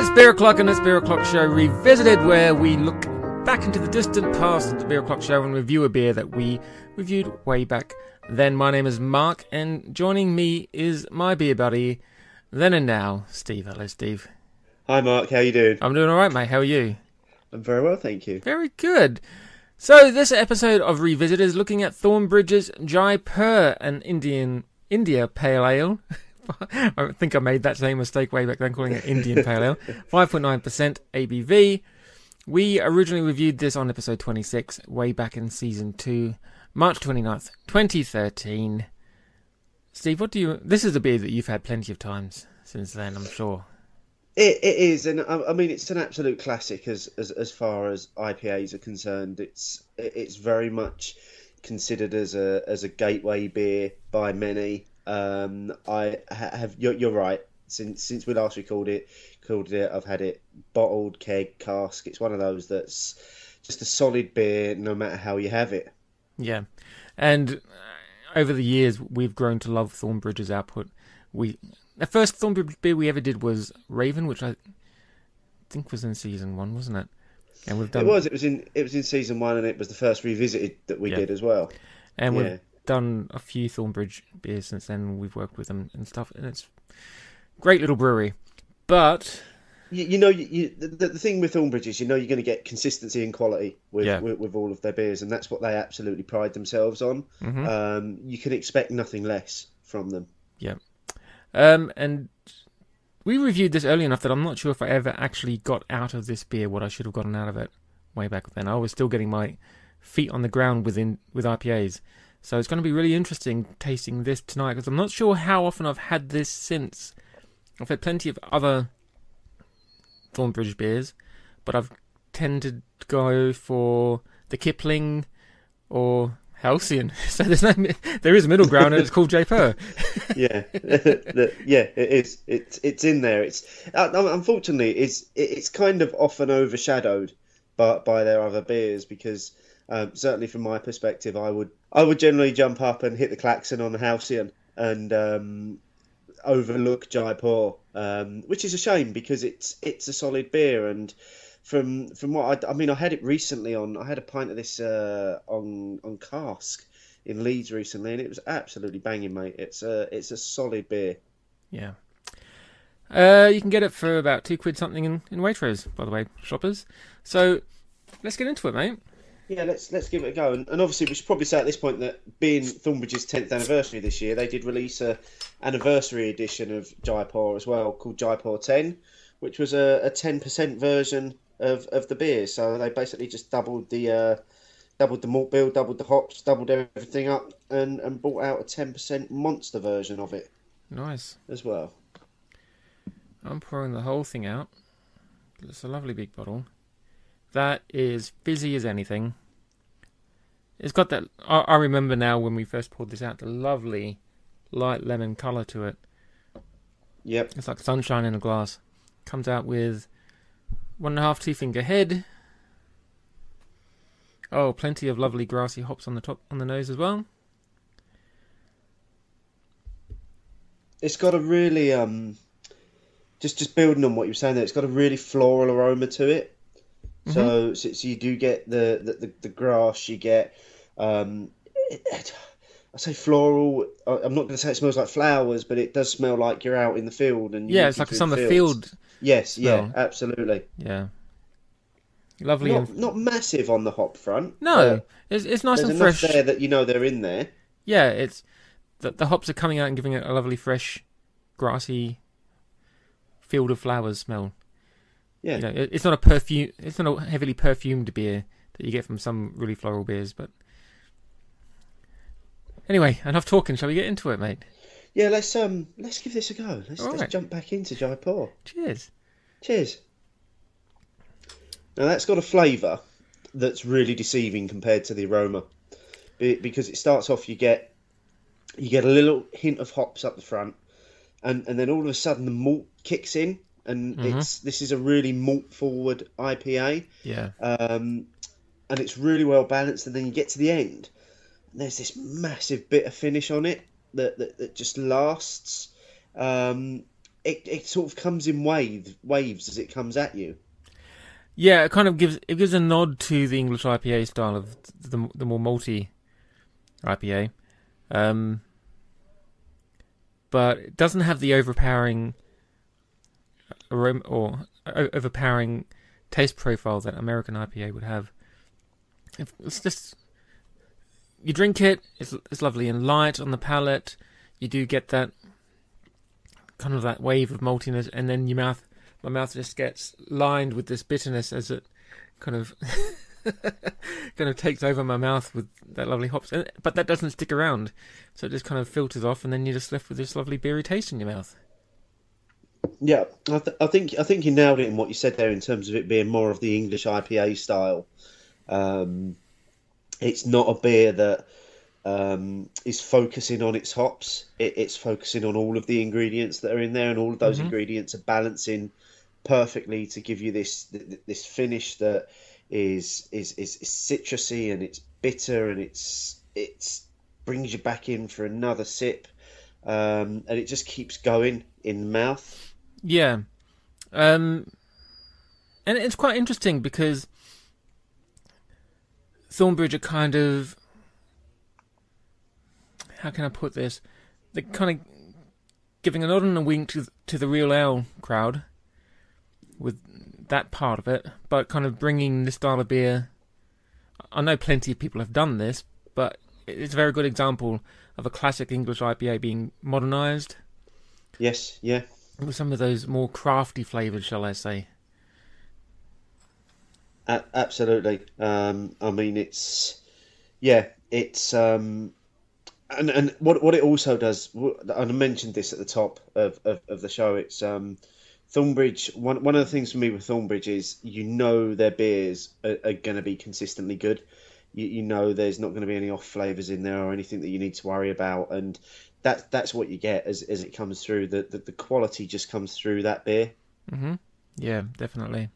It's Beer O'Clock and it's Beer O'Clock Show Revisited, where we look back into the distant past of the Beer O'Clock Show and review a beer that we reviewed way back then. My name is Mark, and joining me is my beer buddy, then and now, Steve. Hello, Steve. Hi, Mark. How you doing? I'm doing alright, mate. How are you? I'm very well, thank you. Very good. So, this episode of Revisit is looking at Thornbridge's Jaipur, an India Pale Ale. I think I made that same mistake way back then, calling it Indian Pale Ale. 5.9% ABV. We originally reviewed this on episode 26, way back in season 2, March 29th, 2013. Steve, this is a beer that you've had plenty of times since then, I'm sure. It is, and I mean it's an absolute classic as far as IPAs are concerned. It's very much considered as a gateway beer by many. You're right. Since we last recorded it, I've had it bottled, keg, cask. It's one of those that's just a solid beer, no matter how you have it. Yeah, and over the years we've grown to love Thornbridge's output. The first Thornbridge beer we ever did was Raven, which I think was in season 1, wasn't it? And we've done. It was in season 1, and it was the first revisited that we did as well. And we've done a few Thornbridge beers since then. We've worked with them and stuff, and it's a great little brewery. But the thing with Thornbridge is, you're going to get consistency and quality with all of their beers, and that's what they absolutely pride themselves on. Mm-hmm. You can expect nothing less from them. Yeah. And we reviewed this early enough that I'm not sure if I ever actually got out of this beer what I should have gotten out of it way back then. I was still getting my feet on the ground with IPAs. So it's going to be really interesting tasting this tonight, because I'm not sure how often I've had this since. I've had plenty of other Thornbridge beers, but I've tended to go for the Kipling or Halcyon. So there is middle ground, and it's called Jaipur. Yeah, it is. It's in there. It's unfortunately it's kind of often overshadowed by their other beers, because certainly from my perspective, I would generally jump up and hit the klaxon on the Halcyon and overlook Jaipur, which is a shame, because it's a solid beer. And from what I had it recently I had a pint of this on cask in Leeds recently, and it was absolutely banging, mate. It's a solid beer. Yeah. You can get it for about £2 something in Waitrose, by the way, shoppers. So let's get into it, mate. Yeah, let's give it a go. And obviously we should probably say at this point that, being Thornbridge's 10th anniversary this year, they did release a anniversary edition of Jaipur as well, called Jaipur 10, which was a 10% version of the beer. So they basically just doubled the malt bill, doubled the hops, doubled everything up, and brought out a 10% monster version of it. Nice. As well. I'm pouring the whole thing out. It's a lovely big bottle. That is fizzy as anything. It's got that. I remember now when we first poured this out, the lovely light lemon colour to it. Yep. It's like sunshine in a glass. Comes out with 1.5 2-finger head. Oh, plenty of lovely grassy hops on the top, on the nose as well. It's got a really just building on what you were saying there. It's got a really floral aroma to it. Mm-hmm. So you do get the grass. You get I say floral. I'm not going to say it smells like flowers, but it does smell like you're out in the field. And it's like a summer field. Yes, smell. Yeah, absolutely. Yeah, lovely. Not massive on the hop front. No, it's nice and fresh. There's enough there that they're in there. Yeah, it's the hops are coming out and giving it a lovely fresh, grassy field of flowers smell. Yeah, it's not a perfume. It's not a heavily perfumed beer that you get from some really floral beers. But anyway, enough talking. Shall we get into it, mate? Yeah, let's give this a go. Let's jump back into Jaipur. Cheers. Now that's got a flavour that's really deceiving compared to the aroma, because it starts off. You get a little hint of hops up the front, and then all of a sudden the malt kicks in. And this is a really malt forward IPA. Yeah. And it's really well balanced. And then you get to the end, and there's this massive bitter finish on it that just lasts. it sort of comes in waves as it comes at you. Yeah, it gives a nod to the English IPA style of the more malty IPA, but it doesn't have the overpowering aroma or overpowering taste profile that American IPA would have. It's just, you drink it, it's lovely and light on the palate. You do get that kind of that wave of maltiness, and then my mouth just gets lined with this bitterness as it kind of takes over my mouth with that lovely hops. But that doesn't stick around, so it just kind of filters off, and then you're just left with this lovely beery taste in your mouth. Yeah, I think you nailed it in what you said there in terms of it being more of the English IPA style. It's not a beer that is focusing on its hops. It's focusing on all of the ingredients that are in there, and all of those ingredients are balancing perfectly to give you this finish that is citrusy, and it's bitter, and it's brings you back in for another sip, and it just keeps going in the mouth. Yeah, and it's quite interesting because Thornbridge are kind of, how can I put this? They're kind of giving a nod and a wink to the real ale crowd with that part of it, but kind of bringing this style of beer. I know plenty of people have done this, but it's a very good example of a classic English IPA being modernised. Yes, yeah. With some of those more crafty flavours, shall I say. Absolutely. I mean, it's and what it also does, and I mentioned this at the top of the show, it's Thornbridge. One of the things for me with Thornbridge is, their beers are going to be consistently good. You know there's not going to be any off flavours in there or anything that you need to worry about, and that's what you get as it comes through. The quality just comes through that beer. Mm-hmm. Yeah, definitely.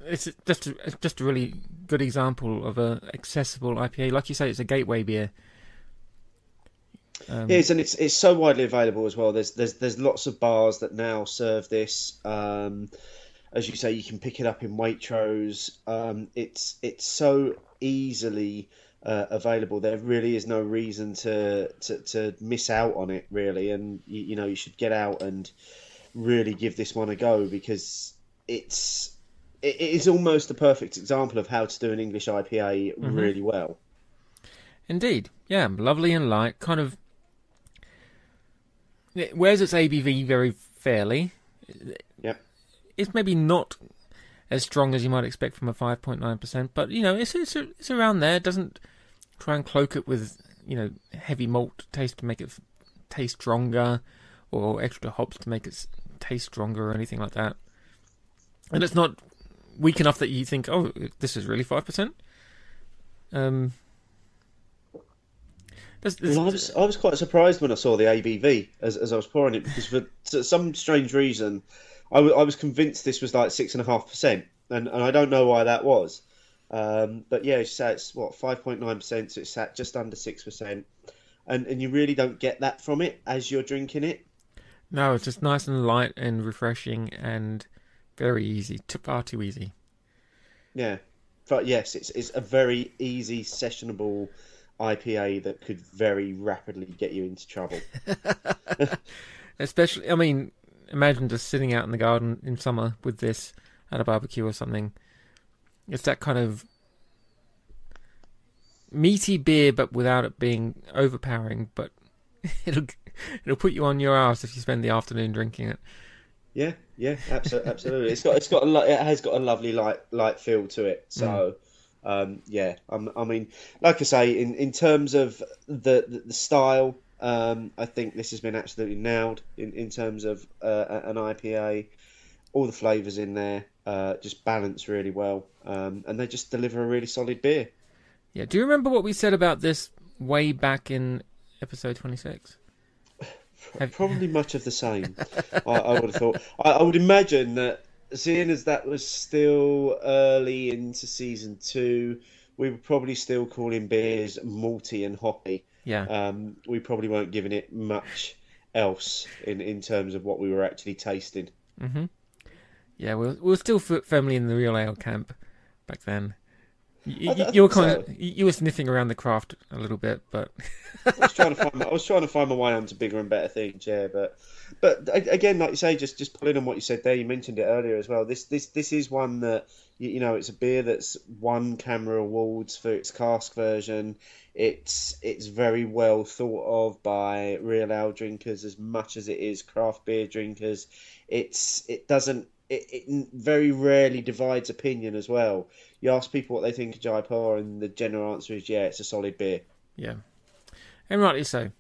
It's just a really good example of a accessible IPA. Like you say, it's a gateway beer. It is, and it's so widely available as well. There's lots of bars that now serve this. As you say, you can pick it up in Waitrose. It's so easily available. There really is no reason to miss out on it, really. And you should get out and really give this one a go, because it is almost a perfect example of how to do an English IPA really well. Indeed, yeah, lovely and light. Kind of, it wears its ABV very fairly. Yep. It's maybe not as strong as you might expect from a 5.9%, but it's around there. It doesn't try and cloak it with heavy malt taste to make it taste stronger, or extra hops to make it taste stronger, or anything like that. And it's not weak enough that you think, oh, this is really 5%. Well, I was quite surprised when I saw the ABV as I was pouring it, because for some strange reason, I was convinced this was like 6.5%, and I don't know why that was. But yeah, it's 5.9%, so it's sat just under 6%, and you really don't get that from it as you're drinking it. No, it's just nice and light and refreshing and very easy, far too easy. Yeah, but yes, it's a very easy sessionable IPA that could very rapidly get you into trouble. Especially, I mean, imagine just sitting out in the garden in summer with this at a barbecue or something. It's that kind of meaty beer, but without it being overpowering. But it'll put you on your arse if you spend the afternoon drinking it. Yeah, absolutely. It has got a lovely light feel to it. So, yeah. I mean, like I say, in terms of the style, I think this has been absolutely nailed in terms of an IPA. All the flavours in there just balance really well, and they just deliver a really solid beer. Yeah. Do you remember what we said about this way back in episode 26? Probably much of the same. I would have thought. I would imagine that, seeing as that was still early into season 2, we were probably still calling beers malty and hoppy. Yeah. We probably weren't giving it much else in terms of what we were actually tasting. Hmm. Yeah, we were still firmly in the real ale camp back then. I You were think so. you were sniffing around the craft a little bit, but I was trying to find my way onto bigger and better things, yeah. Again, like you say, just pulling on what you said there. You mentioned it earlier as well. This is one that you know, it's a beer that's won Camera Awards for its cask version. It's very well thought of by real ale drinkers as much as it is craft beer drinkers. It doesn't it very rarely divides opinion as well. You ask people what they think of Jaipur, and the general answer is yeah, it's a solid beer. yeah, and rightly so.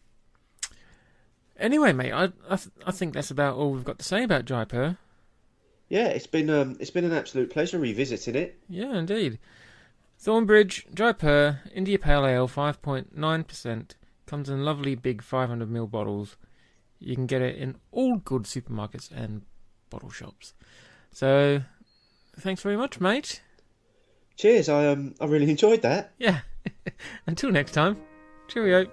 Anyway, mate, I think that's about all we've got to say about Jaipur. Yeah, it's been an absolute pleasure revisiting it. Yeah, indeed. Thornbridge Jaipur India Pale Ale, 5.9%, comes in lovely big 500ml bottles. You can get it in all good supermarkets and bottle shops. So, thanks very much, mate. Cheers, I really enjoyed that. Yeah. Until next time. Cheerio.